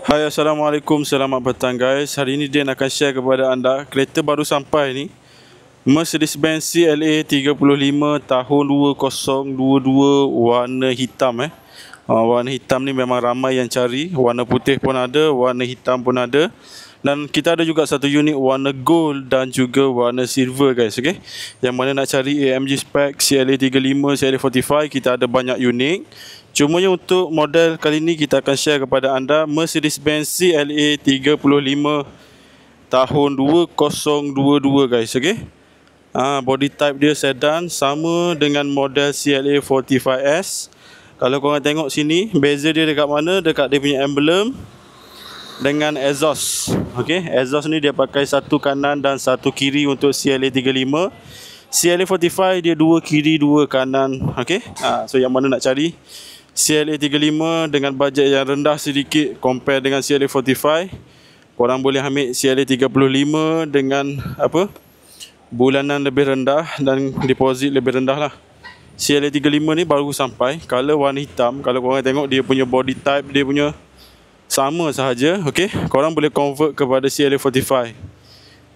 Hai, Assalamualaikum, selamat petang guys. Hari ini Din akan share kepada anda kereta baru sampai ni, Mercedes-Benz CLA 35 tahun 2022 warna hitam warna hitam ni memang ramai yang cari. Warna putih pun ada, warna hitam pun ada. Dan kita ada juga satu unit warna gold dan juga warna silver guys, okey. Yang mana nak cari AMG spec CLA 35, CLA 45, kita ada banyak unit. Cumanya untuk model kali ini kita akan share kepada anda Mercedes-Benz CLA 35 tahun 2022 guys, okey. Body type dia sedan, sama dengan model CLA 45S. Kalau korang tengok sini, beza dia dekat mana? Dekat dia punya emblem dengan exhaust. Okey, exhaust ni dia pakai satu kanan dan satu kiri untuk CLA 35. CLA 45 dia dua kiri dua kanan. Okey. So yang mana nak cari? CLA 35 dengan bajet yang rendah sedikit compare dengan CLA 45. Korang boleh ambil CLA 35 dengan bulanan lebih rendah dan deposit lebih rendah lah. CLA 35 ni baru sampai, color warna hitam. Kalau korang tengok dia punya body type, dia punya sama sahaja. Okey, korang boleh convert kepada CLA 45.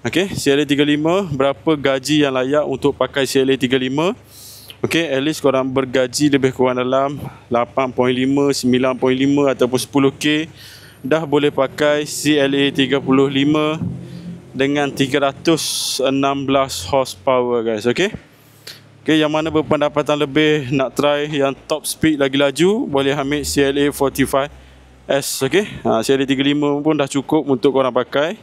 Okey, CLA 35 berapa gaji yang layak untuk pakai CLA 35? Okey, at least korang bergaji lebih kurang dalam 8.5, 9.5 ataupun 10k, dah boleh pakai CLA 35 dengan 316 horsepower guys. Okey. Okey, yang mana berpendapatan lebih, nak try yang top speed lagi laju, boleh ambil CLA 45S. Okey. CLA 35 pun dah cukup untuk korang pakai.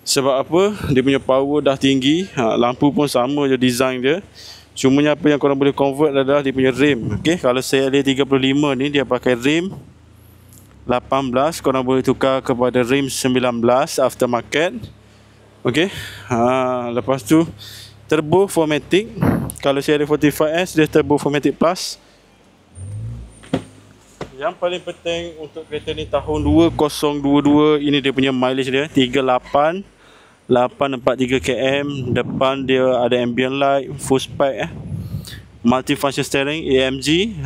Sebab apa? Dia punya power dah tinggi. Lampu pun sama je design dia. Cumanya apa yang korang boleh convert adalah dia punya rim. Okey, kalau CLA 35 ni dia pakai rim 18, korang boleh tukar kepada rim 19 aftermarket. Okey. Lepas tu turbo 4matic. Kalau CLA 45S dia turbo 4matic plus. Yang paling penting untuk kereta ni tahun 2022, ini dia punya mileage dia 843 km. Depan dia ada ambient light, full spec multifunction steering AMG,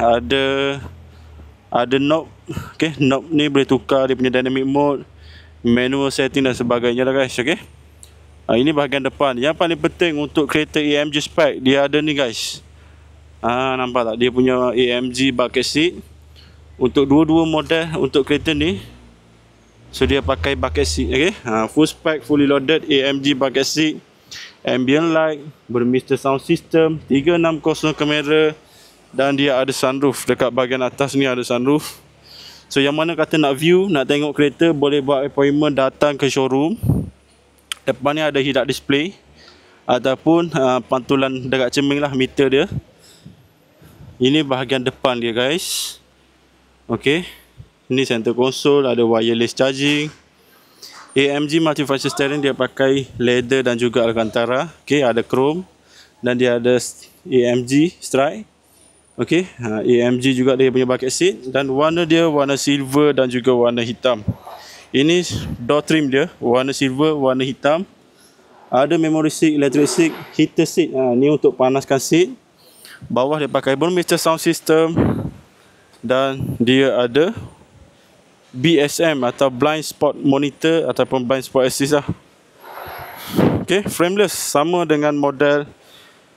ada knob. Okey, knob ni boleh tukar dia punya dynamic mode, manual setting dan sebagainya lah guys. Okey. Ini bahagian depan. Yang paling penting untuk kereta AMG spec, dia ada ni guys. Nampak tak? Dia punya AMG bucket seat. Untuk dua-dua model untuk kereta ni, so dia pakai bucket seat. Okay? Full spec, fully loaded AMG bucket seat, ambient light, bermister sound system, 360 kamera, dan dia ada sunroof. Dekat bahagian atas ni ada sunroof. So yang mana kata nak view, nak tengok kereta, boleh buat appointment datang ke showroom. Depan ni ada head-up display ataupun pantulan dekat cermin lah, meter dia. Ini bahagian depan dia guys. Okey. Ini center console, ada wireless charging. AMG multifunction steering, dia pakai leather dan juga alcantara. Okey, ada chrome dan dia ada AMG stripe. Okey, AMG juga dia punya bucket seat, dan warna dia warna silver dan juga warna hitam. Ini door trim dia warna silver, warna hitam. Ada memory seat, electric seat, heater seat. Ni untuk panaskan seat. Bawah dia pakai Burmester sound system, dan dia ada BSM atau blind spot monitor ataupun blind spot assist lah. Okay, frameless, sama dengan model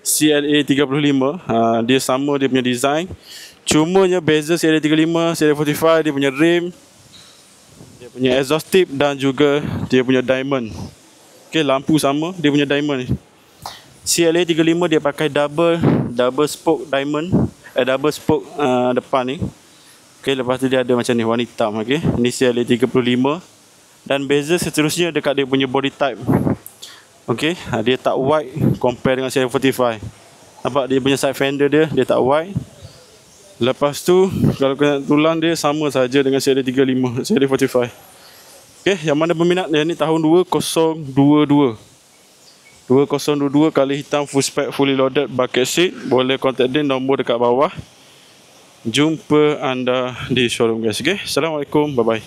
CLA 35. Dia sama dia punya design. Cumanya beza CLA 35, CLA 45, dia punya rim, dia punya exhaust tip dan juga dia punya diamond. Okay, lampu sama, dia punya diamond ni. CLA 35 dia pakai double spoke diamond, double spoke depan ni. Okey, lepas tu dia ada macam ni warna hitam. Okey, ni CLA 35. Dan beza seterusnya dekat dia punya body type. Okey, dia tak wide compare dengan CLA 45. Nampak dia punya side fender dia tak wide. Lepas tu kalau kena tulang dia sama saja dengan CLA 35, CLA 45. Okey, yang mana berminat dia ni tahun 2022. 2022 kali hitam, full spec, fully loaded, bucket seat. Boleh contact dia, nombor dekat bawah. Jumpa anda di showroom guys. Okay? Assalamualaikum. Bye bye.